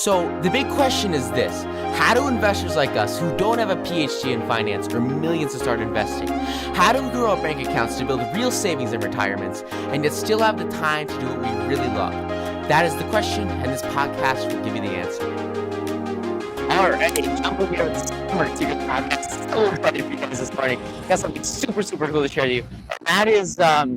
So the big question is this: how do investors like us who don't have a PhD in finance or millions to start investing, how do we grow our bank accounts to build real savings in retirements and yet still have the time to do what we really love? That is the question, and this podcast will give you the answer. All right, I'm here with Summer to your podcast. So excited for you guys this morning. Got something super cool to share with you. And that is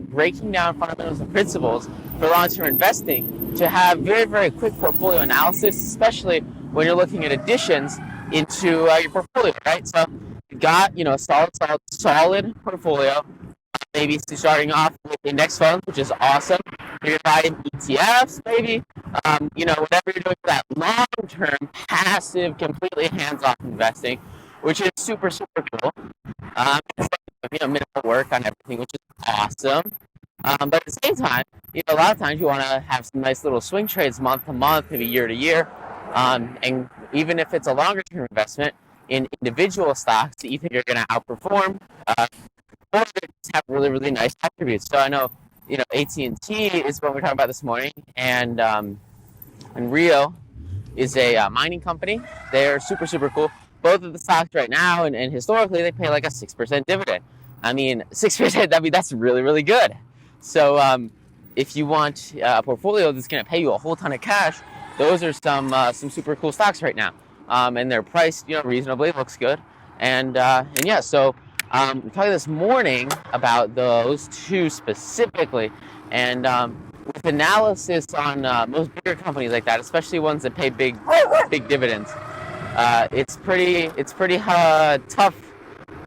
breaking down fundamentals and principles for long-term investing to have very quick portfolio analysis, especially when you're looking at additions into your portfolio, right? So you got a solid portfolio. Maybe starting off with index funds, which is awesome. You're buying ETFs, maybe. Whatever you're doing for that long-term, passive, completely hands-off investing, which is super cool. Minimal work on everything, which is awesome. But at the same time, a lot of times you want to have some nice little swing trades month to month, maybe year to year. And even if it's a longer-term investment in individual stocks that you think are going to outperform, or they just have really nice attributes. So I know, AT&T is what we're talking about this morning, and Rio is a mining company. They're super cool. Both of the stocks right now, and historically, they pay like a 6% dividend. I mean, 6%, that's really good. So if you want a portfolio that's going to pay you a whole ton of cash, those are some super cool stocks right now. And they're priced, reasonably, looks good. So we're talking this morning about those two specifically, and with analysis on most bigger companies like that, especially ones that pay big dividends, it's pretty tough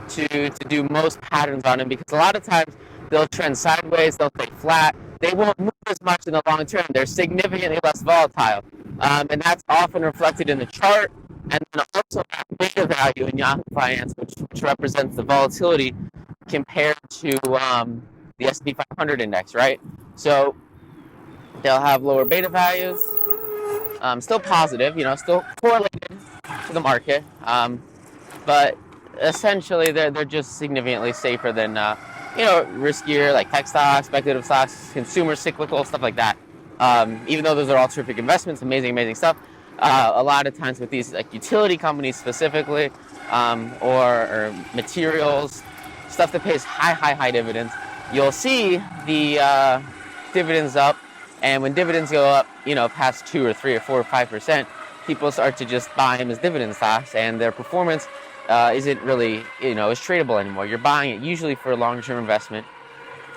to do most patterns on them, because a lot of times they'll trend sideways, they'll stay flat, they won't move as much in the long term, they're significantly less volatile, and that's often reflected in the chart. And then also beta value in Yahoo Finance, which represents the volatility compared to the S&P 500 index, right? So they'll have lower beta values, still positive, still correlated to the market, but essentially they're just significantly safer than riskier like tech stocks, speculative stocks, consumer cyclical, stuff like that. Even though those are all terrific investments, amazing stuff. A lot of times with these like utility companies specifically, or materials, stuff that pays high dividends, you'll see the dividends up, and when dividends go up, past 2 or 3 or 4 or 5%, people start to just buy them as dividend stocks, and their performance isn't really is tradable anymore. You're buying it usually for a longer-term investment,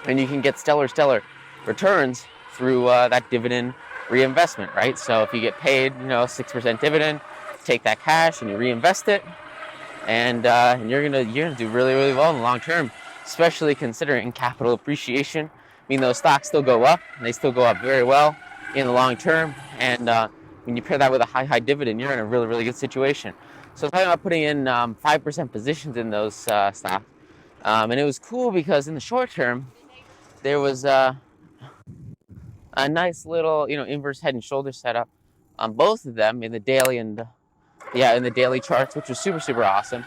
and you can get stellar returns through that dividend reinvestment, right? So if you get paid 6% dividend, take that cash and you reinvest it, and you're gonna do really well in the long term, especially considering capital appreciation. I mean, those stocks still go up, and they still go up very well in the long term, and when you pair that with a high dividend, you're in a really good situation. So I'm talking about putting in 5% positions in those stocks, and it was cool because in the short term there was a nice little inverse head and shoulder setup on both of them in the daily in the daily charts, which was super awesome,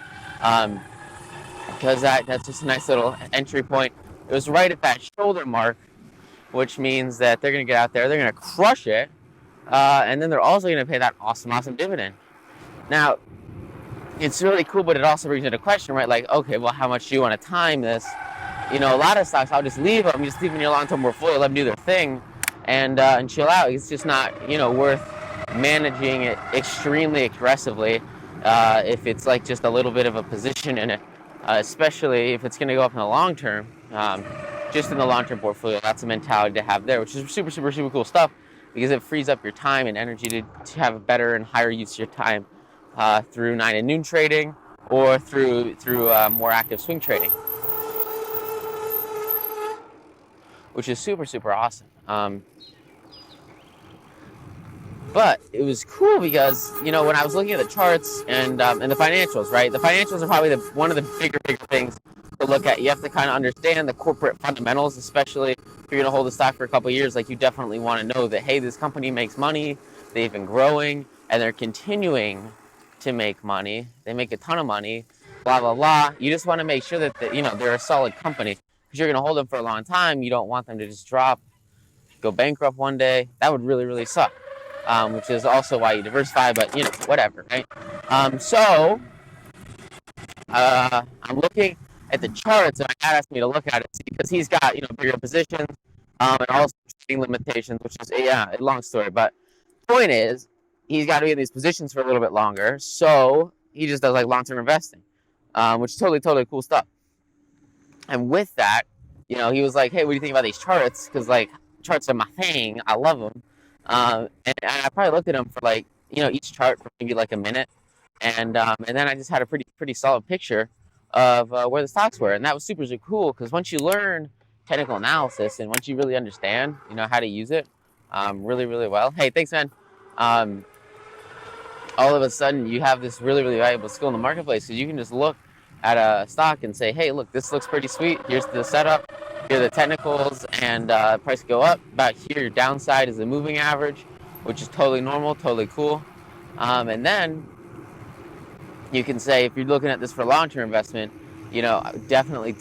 because that's just a nice little entry point. It was right at that shoulder mark, which means that they're going to get out there, they're going to crush it, and then they're also going to pay that awesome dividend. Now, it's really cool, but it also brings into question, right? Like, okay, well, how much do you want to time this? A lot of stocks, I'll just leave them, just leave them in your long-term portfolio, let them do their thing, and chill out. It's just not, worth managing it extremely aggressively if it's like just a little bit of a position in it, especially if it's going to go up in the long term. Just in the long-term portfolio, that's a mentality to have there, which is super cool stuff, because it frees up your time and energy to have a better and higher use of your time through 9 and noon trading, or through more active swing trading, which is super awesome. But it was cool because, when I was looking at the charts and the financials, right? The financials are probably one of the bigger things to look at. You have to kind of understand the corporate fundamentals, especially if you're going to hold a stock for a couple of years. Like, you definitely want to know that, hey, this company makes money, they've been growing, and they're continuing to make money. They make a ton of money, blah. You just want to make sure that they're a solid company, because you're going to hold them for a long time. You don't want them to just drop, go bankrupt one day. That would really suck. which is also why you diversify. But whatever, right? So I'm looking at the charts, and my dad asked me to look at it because he's got bigger positions, and also trading limitations, which is a long story. But point is, he's got to be in these positions for a little bit longer, so he just does like long-term investing, which is totally cool stuff. And with that, he was like, "Hey, what do you think about these charts? Because like charts are my thing. I love them." And I probably looked at them for like each chart for maybe like a minute, and then I just had a pretty solid picture of where the stocks were, and that was super cool because once you learn technical analysis and once you really understand how to use it really well. Hey, thanks, man. All of a sudden you have this really valuable skill in the marketplace because you can just look at a stock and say, hey, look, this looks pretty sweet. Here's the setup, here are the technicals, and price go up. About here, your downside is the moving average, which is totally normal, totally cool. And then you can say, if you're looking at this for long-term investment, definitely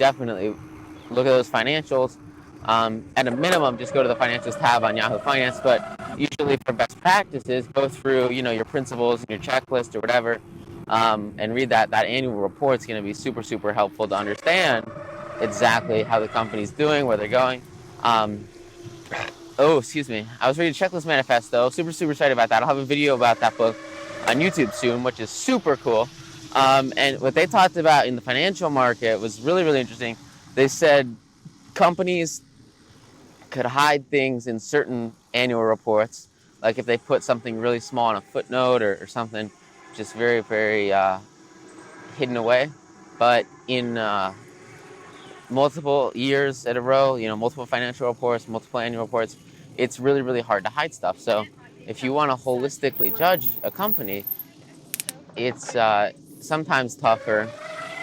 look at those financials. At a minimum, just go to the financials tab on Yahoo Finance, but usually for best practices, go through your principles and your checklist or whatever, and read that annual report. Is going to be super helpful to understand exactly how the company's doing, where they're going. Excuse me. I was reading Checklist Manifesto. Super excited about that. I'll have a video about that book on YouTube soon, which is super cool. And what they talked about in the financial market was really interesting. They said companies could hide things in certain annual reports, like if they put something really small in a footnote or something just very hidden away. But in multiple years in a row, multiple financial reports, multiple annual reports, it's really hard to hide stuff. So if you want to holistically judge a company, it's sometimes tougher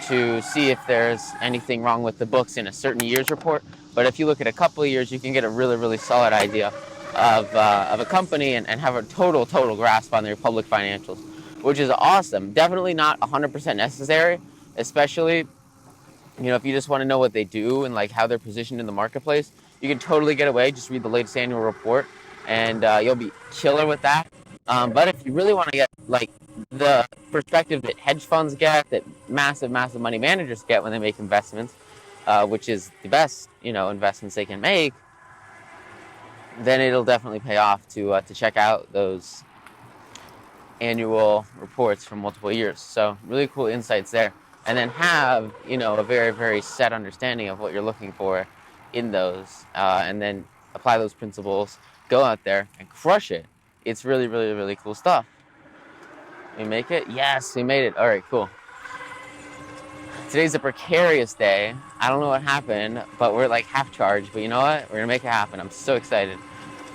to see if there's anything wrong with the books in a certain year's report. But if you look at a couple of years, you can get a really solid idea of a company and have a total grasp on their public financials, which is awesome. Definitely not 100% necessary, especially if you just want to know what they do and like how they're positioned in the marketplace. You can totally get away, just read the latest annual report, and you'll be killer with that. But if you really want to get like the perspective that hedge funds get, that massive money managers get when they make investments, which is the best investments they can make, then it'll definitely pay off to check out those annual reports from multiple years. So really cool insights there, and then have a very set understanding of what you're looking for in those, and then apply those principles, go out there and crush it. It's really cool stuff. We make it? Yes, we made it. All right, cool. Today's a precarious day. I don't know what happened, but we're like half charged. But you know what? We're gonna make it happen. I'm so excited.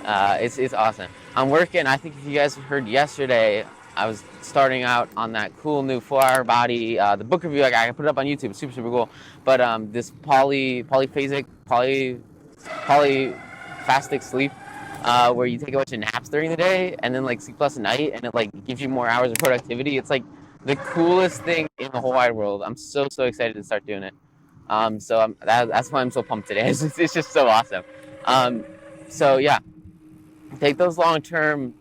It's awesome. I'm working. I think if you guys heard yesterday, I was starting out on that cool new 4-hour body. The book review I put it up on YouTube. Super cool. But this polyphasic sleep, where you take a bunch of naps during the day and then like sleep less at night, and it like gives you more hours of productivity. It's like the coolest thing in the whole wide world. I'm so excited to start doing it. So that's why I'm so pumped today. It's just so awesome. So yeah, take those long term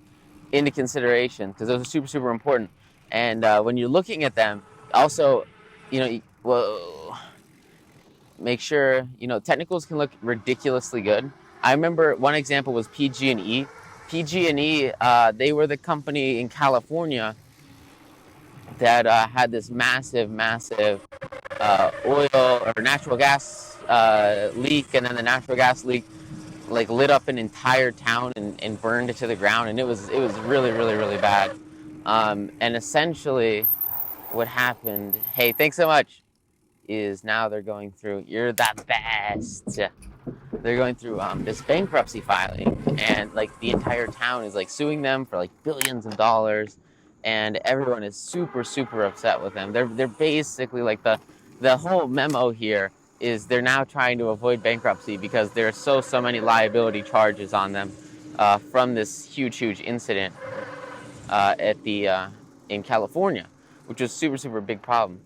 into consideration because those are super important. And when you're looking at them, also, make sure technicals can look ridiculously good. I remember one example was PG&E. PG&E, they were the company in California that had this massive oil or natural gas leak, and then the natural gas leak like lit up an entire town and burned it to the ground, and it was really bad. And essentially, what happened? Hey, thanks so much. Is now they're going through. You're the best. They're going through this bankruptcy filing, and like the entire town is like suing them for like billions of dollars, and everyone is super upset with them. They're basically like the whole memo here is they're now trying to avoid bankruptcy because there are so many liability charges on them from this huge incident in California, which was super big problem.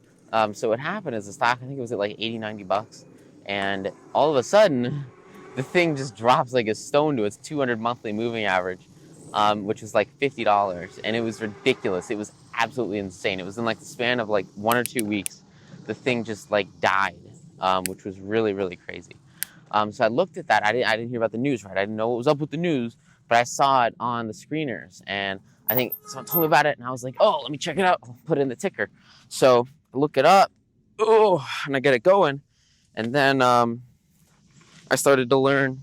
So what happened is the stock, I think it was at like $80-90, and all of a sudden the thing just drops like a stone to its 200 monthly moving average. which was like $50, and it was ridiculous. It was absolutely insane. It was in like the span of like 1 or 2 weeks, the thing just like died, which was really, really crazy. So I looked at that. I didn't hear about the news, right? I didn't know what was up with the news, but I saw it on the screeners, and I think someone told me about it, and I was like, oh, let me check it out. I'll put in the ticker. So I look it up, and I get it going, and then I started to learn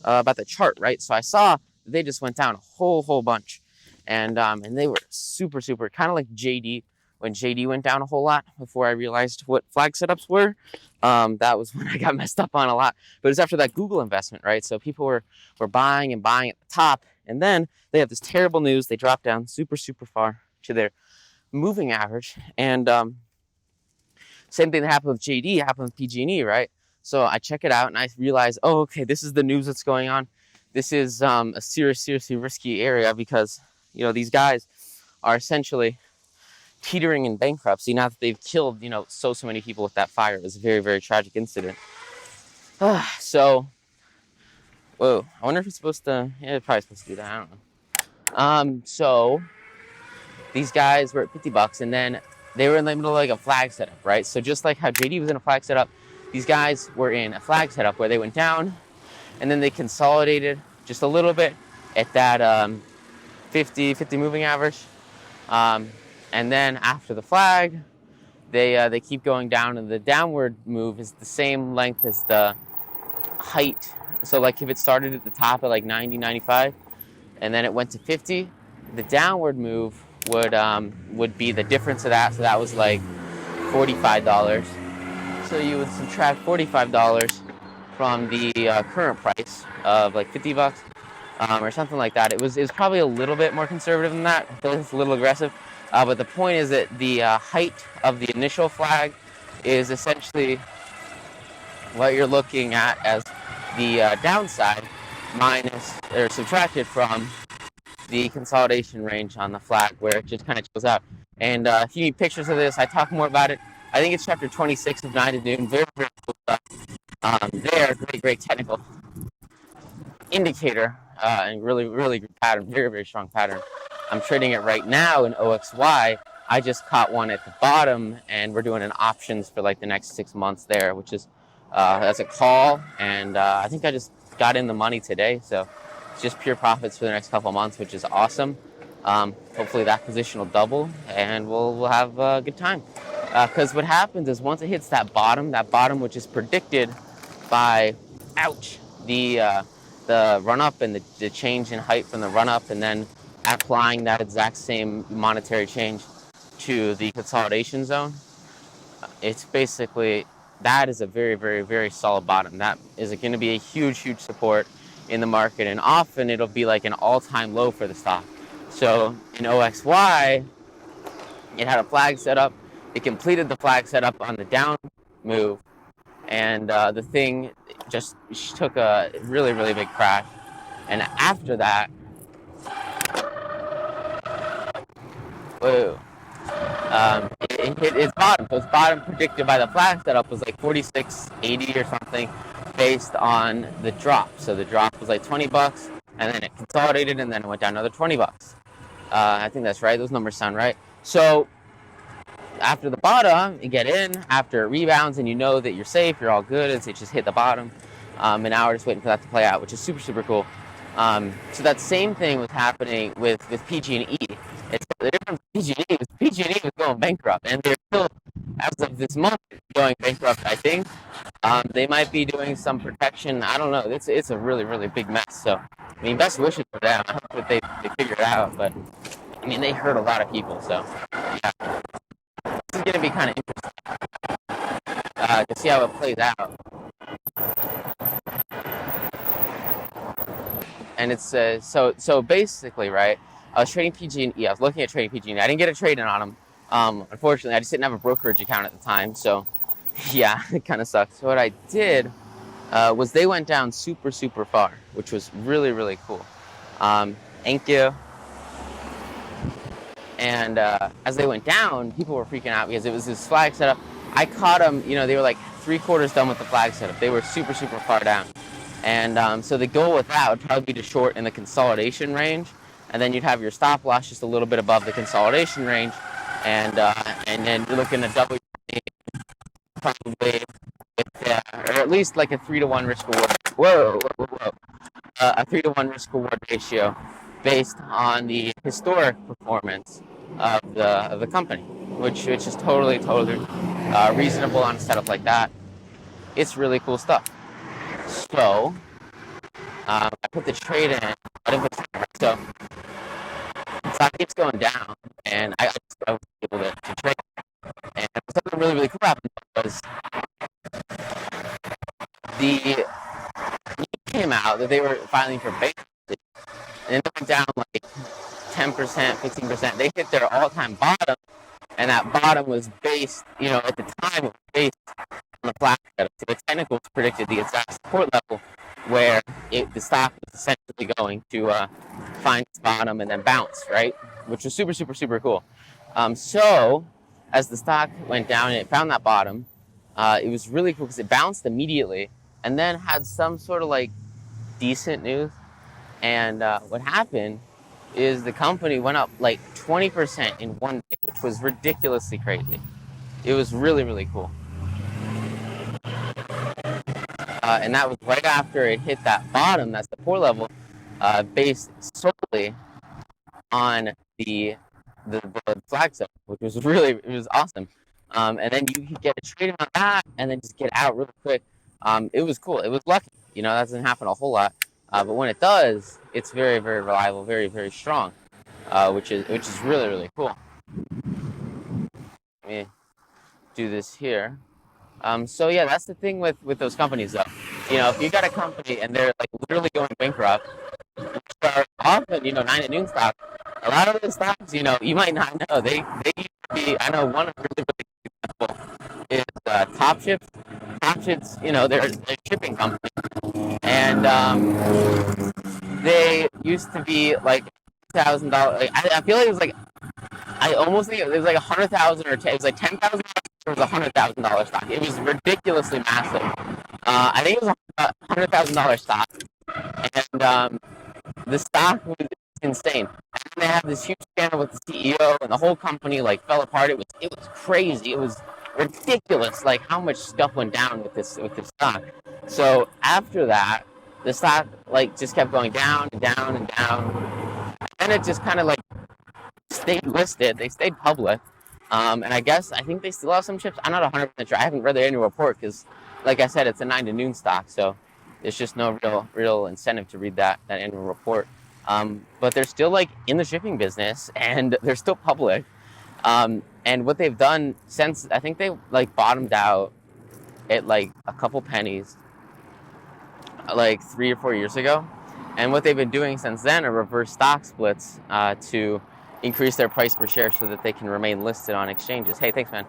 about the chart, right? So I saw they just went down a whole bunch, and they were super, kind of like JD. When JD went down a whole lot before I realized what flag setups were, that was when I got messed up on a lot. But it was after that Google investment, right? So people were buying and buying at the top, and then they have this terrible news. They drop down super far to their moving average, and same thing that happened with JD happened with PG&E, right? So I check it out and I realize, oh, okay, this is the news that's going on. This is a seriously risky area because, you know, these guys are essentially teetering in bankruptcy now that they've killed, you know, so many people with that fire. It was a very tragic incident. So, whoa, I wonder if it's supposed to, yeah, it's probably supposed to do that, I don't know. So these guys were at $50, and then they were in the middle of like a flag setup, right? So just like how JD was in a flag setup, these guys were in a flag setup where they went down, and then they consolidated just a little bit at that 50 moving average. And then after the flag, they keep going down, and the downward move is the same length as the height. So like if it started at the top at like 90, 95, and then it went to 50, the downward move would be the difference of that. So that was like $45. So you would subtract $45 from the current price of like $50, or something like that. It was probably a little bit more conservative than that. I feel like it's a little aggressive. But the point is that the height of the initial flag is essentially what you're looking at as the downside minus or subtracted from the consolidation range on the flag, where it just kind of chills out. And if you need pictures of this, I talk more about it. I think it's chapter 26 of 9 to Noon. Very cool stuff. There, great technical indicator, and really good pattern. Very strong pattern. I'm trading it right now in OXY. I just caught one at the bottom, and we're doing an options for like the next 6 months there, which is that's a call, and I think I just got in the money today, so it's just pure profits for the next couple months, which is awesome. Hopefully that position will double, and we'll have a good time. Because what happens is once it hits that bottom which is predicted by, the run up and the change in height from the run up, and then applying that exact same monetary change to the consolidation zone, it's basically, that is a very solid bottom. That is going to be a huge support in the market, and often it'll be like an all-time low for the stock. So in OXY, it had a flag set up. It completed the flag setup on the down move, and the thing just took a really big crash. And after that, it hit its bottom. So its bottom predicted by the flag setup was like 46.80 or something, based on the drop. So the drop was like $20, and then it consolidated, and then it went down another $20. I think that's right. Those numbers sound right. So after the bottom, you get in. After it rebounds, and you know that you're safe, you're all good. It just hit the bottom, and now we're just waiting for that to play out, which is super cool. So that same thing was happening with PG&E. The difference with PG&E was PG&E was going bankrupt, and they're still, as of this month, going bankrupt, I think. They might be doing some protection. I don't know. It's a really big mess. So, I mean, best wishes for them. I hope that they figure it out. But, I mean, they hurt a lot of people. So, yeah. This is going to be kind of interesting to see how it plays out. And it's so basically, right, I was trading PG&E. I was looking at trading PG&E. I didn't get a trade in on them. Unfortunately, I just didn't have a brokerage account at the time. So, yeah, it kind of sucks. So what I did was they went down super far, which was really cool. Thank you. And as they went down, people were freaking out because it was this flag setup. I caught them, you know, they were like 3/4 done with the flag setup. They were super far down. And so the goal with that would probably be to short in the consolidation range. and then you'd have your stop loss just a little bit above the consolidation range, and then you're looking to double your money probably with, or at least like a 3-to-1 risk reward. Whoa. A 3-to-1 risk reward ratio based on the historic performance of the company, which is totally reasonable on a setup like that. It's really cool stuff. So I put the trade in, so the stock keeps going down, and I was able to trade. And something really cool happened was the news came out that they were filing for bankruptcy, and it went down like 10%, 15%. They hit their all-time bottom, and that bottom was based, at the time, it was based on the flat setup. So the technicals predicted the exact support level where the stock was essentially going to find its bottom and then bounce, right? Which was super cool. So as the stock went down and it found that bottom, it was really cool because it bounced immediately and then had some sort of like decent news. And what happened is the company went up like 20% in one day, which was ridiculously crazy. It was really cool. And that was right after it hit that bottom, that support level, based solely on the flag zone, which was it was awesome. And then you could get a trade on that and then just get out really quick. It was cool. It was lucky. That doesn't happen a whole lot. But when it does, it's very reliable, very strong, which is really cool. Let me do this here. So yeah, that's the thing with those companies though. If you got a company and they're like literally going bankrupt, which are often 9 at noon stock, a lot of those stocks, you might not know. They used to be. I know one really good example is Topships. Topships, they're a shipping company, and they used to be like $1,000. Like, I feel like it was like I almost think it was like 100,000 or it was like 10,000. It was $100,000 stock. It was ridiculously massive. I think it was a $100,000 stock, and the stock was insane. And they had this huge scandal with the CEO, and the whole company like fell apart. It was crazy. It was ridiculous, like how much stuff went down with this stock. So after that, the stock like just kept going down and down and down, and it just kind of like stayed listed. They stayed public. And I think they still have some chips. I'm not 100% sure. I haven't read their annual report because, like I said, it's a 9 to noon stock, so there's just no real incentive to read that annual report. But they're still like in the shipping business, and they're still public. And what they've done since, I think they like bottomed out at like a couple pennies, like 3 or 4 years ago. And what they've been doing since then are reverse stock splits to increase their price per share so that they can remain listed on exchanges. Hey, thanks, man.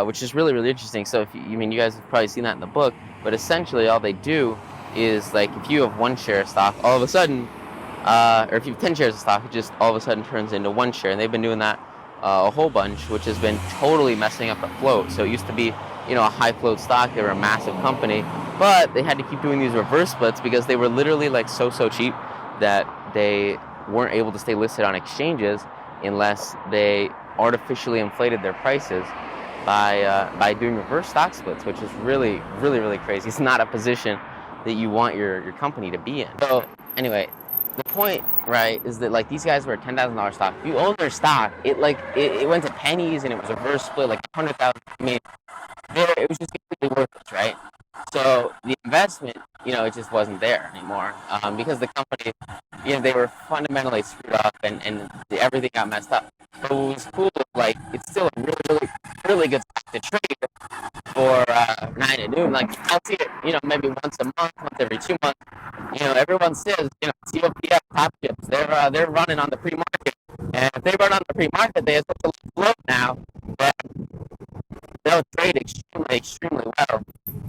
Which is really interesting. So if you guys have probably seen that in the book, but essentially all they do is like if you have 1 share of stock, all of a sudden, or if you have 10 shares of stock, it just all of a sudden turns into 1 share. And they've been doing that a whole bunch, which has been totally messing up the float. So it used to be, a high float stock. They were a massive company, but they had to keep doing these reverse splits because they were literally like so cheap that they weren't able to stay listed on exchanges unless they artificially inflated their prices by doing reverse stock splits, which is really crazy. It's not a position that you want your company to be in. So anyway, the point, right, is that like these guys were a $10,000 stock. If you own their stock, it went to pennies and it was a reverse split, like 100,000. I mean, it was just completely worthless, right? So the investment, it just wasn't there anymore because the company, they were fundamentally screwed up and everything got messed up. But what was cool, like, it's still a really good stock to trade for 9 at noon. Like, I'll see it, maybe once a month, once every 2 months. Everyone says, TOPF, Topships, they're running on the pre-market. And if they run on the pre-market, they have such a low float now that they'll trade extremely well.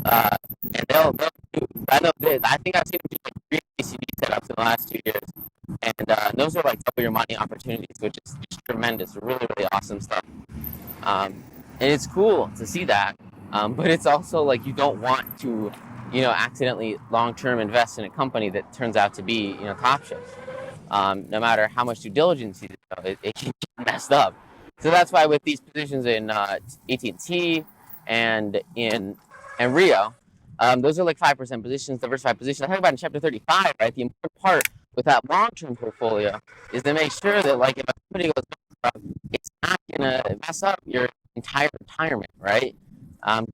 And they'll do, I think I've seen them do like 3 ACV setups in the last 2 years. And those are like double your money opportunities, which is just tremendous, really awesome stuff. And it's cool to see that. But it's also like you don't want to, accidentally long-term invest in a company that turns out to be, Topships. no matter how much due diligence you do, it can get messed up. So that's why with these positions in AT&T and Rio, those are like 5% positions, diversified positions. I talk about in chapter 35, right? The important part with that long-term portfolio is to make sure that, like, if a company goes bankrupt, it's not gonna mess up your entire retirement, right?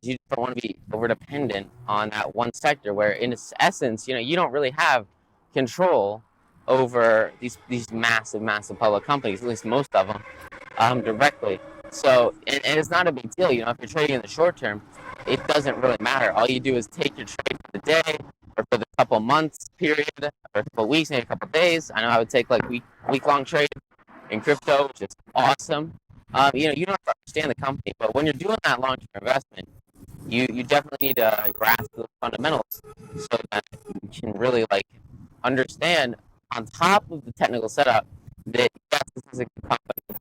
You don't want to be over dependent on that one sector, where in its essence, you don't really have control over these massive public companies, at least most of them, directly. So, and it's not a big deal, if you're trading in the short term, it doesn't really matter. All you do is take your trade for the day, or for the couple months period, or a couple weeks, maybe a couple days. I know I would take like week-long trade in crypto, which is awesome. You don't have to understand the company, but when you're doing that long-term investment, you definitely need to grasp the fundamentals so that you can really understand, on top of the technical setup, that yes, this is a good company.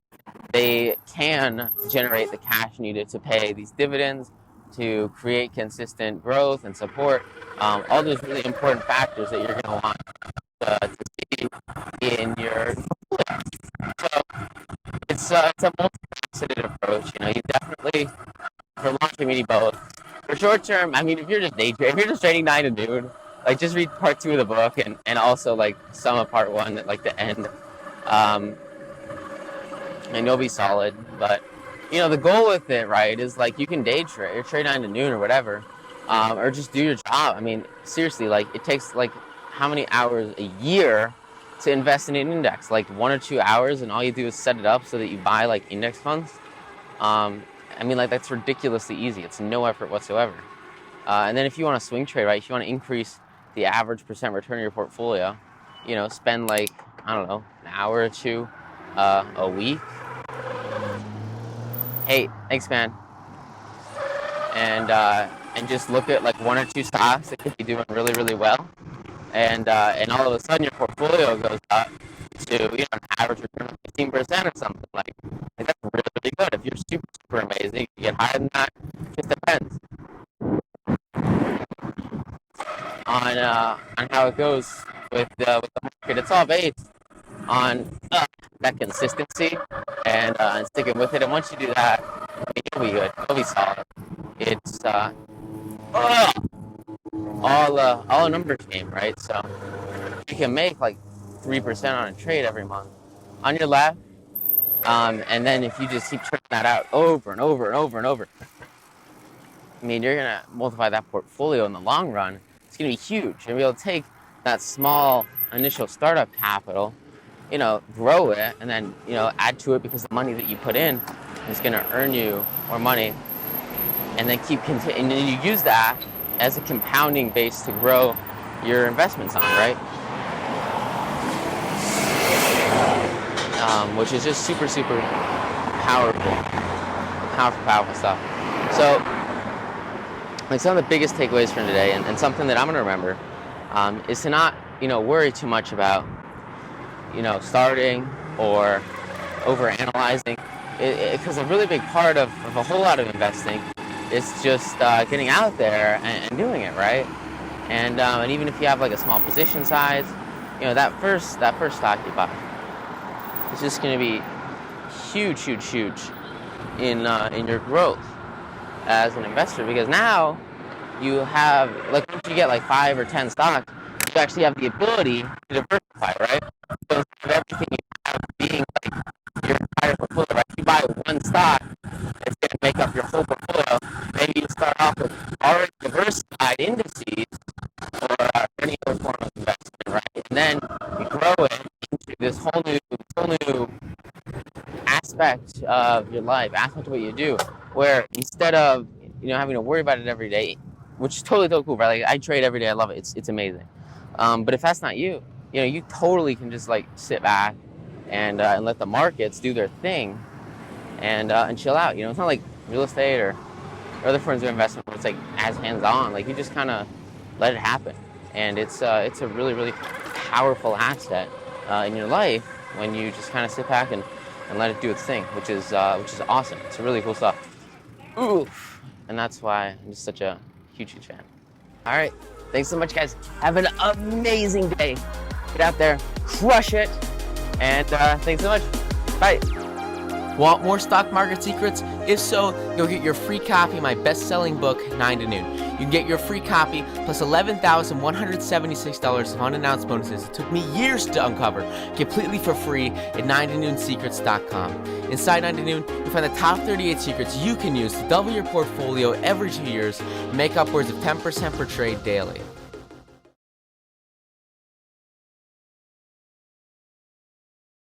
They can generate the cash needed to pay these dividends, to create consistent growth and support, all those really important factors that you're going to want to see in your portfolio. So it's a multifaceted approach. You definitely, for long term, you need both. For short term, I mean, if you're just if you're just trading 9 to noon, just read part 2 of the book and also some of part 1 at the end, and you'll be solid. But the goal with it, right, is you can day trade or trade 9 to noon or whatever, or just do your job. I mean, seriously, it takes how many hours a year to invest in an index? 1 or 2 hours, and all you do is set it up so that you buy index funds. I mean, that's ridiculously easy. It's no effort whatsoever. And then if you want to swing trade, right, if you want to increase the average percent return of your portfolio, spend I don't know, an hour or 2 a week. Hey, thanks, man. And just look at 1 or 2 stocks that could be doing really, really well, and all of a sudden your portfolio goes up to an average return of 15% or something. That's really, really good. If you're super, super amazing, you get higher than that. It just depends on how it goes with the market. It's all based on that consistency and sticking with it. And once you do that, you'll be good. You'll be solid. It's all a numbers game, right? So you can make 3% on a trade every month on your left, and then if you just keep churning that out over and over and over and over, I mean, you're gonna multiply that portfolio in the long run. It's gonna be huge. You're gonna be able to take that small initial startup capital, grow it, and then add to it, because the money that you put in is gonna earn you more money, and then and then you use that as a compounding base to grow your investments on, right? Which is just super, super powerful stuff. So, some of the biggest takeaways from today, and something that I'm going to remember, is to not, worry too much about, starting or overanalyzing. Because a really big part of a whole lot of investing is just getting out there and doing it, right? And even if you have a small position size, that first stock you buy, it's just going to be huge in your growth as an investor, because now you have once you get 5 or 10 stocks, you actually have the ability to diversify, right? So instead of everything you have being your entire portfolio, right? If you buy one stock, it's going to make up your whole portfolio. Maybe you start off with already diversified indices or any other form of investment, right? And then you grow it into this whole new aspect of your life, aspect of what you do, where instead of having to worry about it every day, which is totally cool, right? I trade every day. I love it. It's amazing. But if that's not you, you totally can just sit back and let the markets do their thing and chill out. It's not like real estate or other forms of investment where it's as hands-on. You just kind of let it happen, and it's a really, really powerful asset in your life when you just kind of sit back and let it do its thing, which is awesome. It's really cool stuff. Oof. And that's why I'm just such a huge fan. All right. Thanks so much, guys. Have an amazing day. Get out there, crush it. And thanks so much. Bye. Want more stock market secrets? If so, you'll get your free copy of my best-selling book, 9 to Noon. You can get your free copy plus $11,176 of unannounced bonuses it took me years to uncover, completely for free at 9toNoonSecrets.com. Inside 9 to Noon, you'll find the top 38 secrets you can use to double your portfolio every 2 years and make upwards of 10% per trade daily.